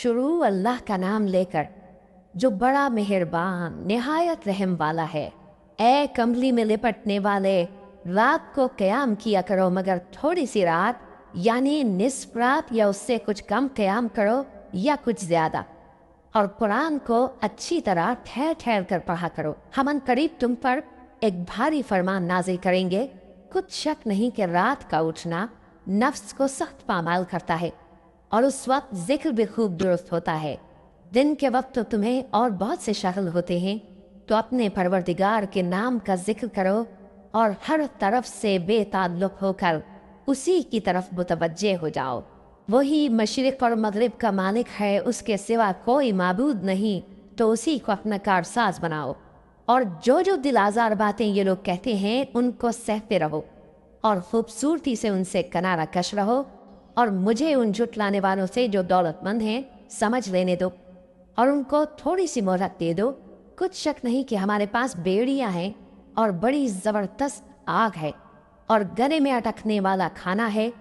शुरू अल्लाह का नाम लेकर जो बड़ा मेहरबान निहायत रहम वाला है। ए कंबली में लिपटने वाले, रात को क़याम किया करो मगर थोड़ी सी रात, यानी निस्फ रात या उससे कुछ कम क़याम करो या कुछ ज़्यादा, और कुरान को अच्छी तरह ठहर ठहर कर पढ़ा करो। हम करीब तुम पर एक भारी फरमान नाज़िल करेंगे। कुछ शक नहीं कि रात का उठना नफ्स को सख्त पामाल करता है और उस वक्त जिक्र भी खूब दुरुस्त होता है। दिन के वक्त तो तुम्हें और बहुत से शगल होते हैं, तो अपने परवरदिगार के नाम का जिक्र करो और हर तरफ से बेताल्लुक़ होकर उसी की तरफ मुतवज्जे हो जाओ। वही मशरिक़ और मग़रिब का मालिक है, उसके सिवा कोई माबूद नहीं, तो उसी को अपना कारसाज बनाओ। और जो जो दिल आज़ार बातें ये लोग कहते हैं उनको सहते रहो और खूबसूरती से उनसे किनारा कश रहो, और मुझे उन जुटलाने वालों से जो दौलतमंद हैं समझ लेने दो और उनको थोड़ी सी मोहलत दे दो। कुछ शक नहीं कि हमारे पास बेड़ियाँ हैं और बड़ी ज़बरदस्त आग है और गले में अटकने वाला खाना है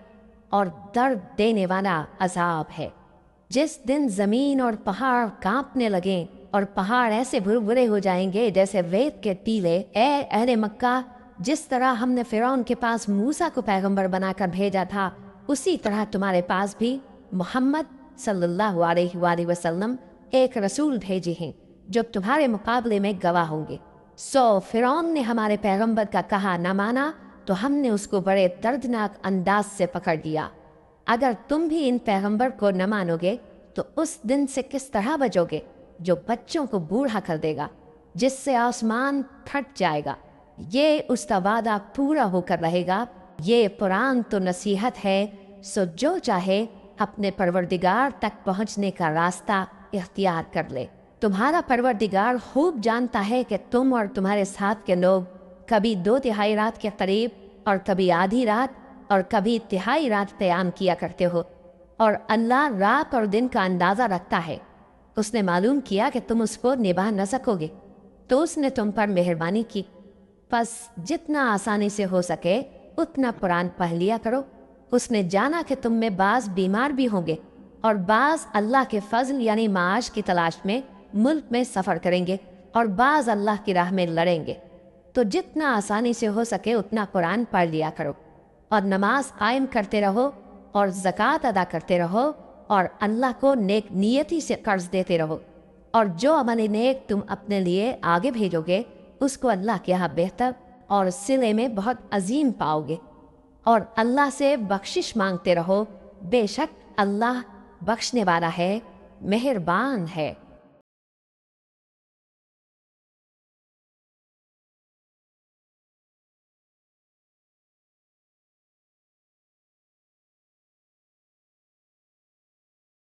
और दर्द देने वाला अजाब है। जिस दिन ज़मीन और पहाड़ कांपने लगें और पहाड़ ऐसे भुरभुरे हो जाएंगे जैसे रेत के टीले, ए अहले मक्का, जिस तरह हमने फ़िरौन के पास मूसा को पैगंबर बनाकर भेजा था, उसी तरह तुम्हारे पास भी मोहम्मद सल्लल्लाहु अलैहि वसल्लम एक रसूल भेजे हैं जो तुम्हारे मुकाबले में गवाह होंगे। सो फ़िरौन ने हमारे पैगंबर का कहा न माना तो हमने उसको बड़े दर्दनाक अंदाज से पकड़ लिया। अगर तुम भी इन पैगंबर को न मानोगे तो उस दिन से किस तरह बचोगे जो बच्चों को बूढ़ा कर देगा, जिससे आसमान फट जाएगा। ये उसका वादा पूरा होकर रहेगा। ये कुरान तो नसीहत है, सो जो चाहे अपने परवरदिगार तक पहुँचने का रास्ता इख्तियार कर ले। तुम्हारा परवरदिगार खूब जानता है कि तुम और तुम्हारे साथ के लोग कभी 2/3 रात के करीब और कभी आधी रात और कभी तिहाई रात क़याम किया करते हो, और अल्लाह रात और दिन का अंदाज़ा रखता है। उसने मालूम किया कि तुम उसको निभा न सकोगे, तो उसने तुम पर मेहरबानी की। बस जितना आसानी से हो सके उतना कुरान पढ़ लिया करो। उसने जाना कि तुम में बाज़ बीमार भी होंगे और बाज़ अल्लाह के फजल यानी माश की तलाश में मुल्क में सफ़र करेंगे और बाज़ अल्लाह की राह में लड़ेंगे। तो जितना आसानी से हो सके उतना कुरान पढ़ लिया करो और नमाज कायम करते रहो और ज़कात अदा करते रहो और अल्लाह को नेक नियति से कर्ज देते रहो, और जो अमल नेक तुम अपने लिए आगे भेजोगे उसको अल्लाह के यहाँ बेहतर और सिले में बहुत अजीम पाओगे। और अल्लाह से बख्शिश मांगते रहो, बेशक अल्लाह बख्शने वाला है, मेहरबान है।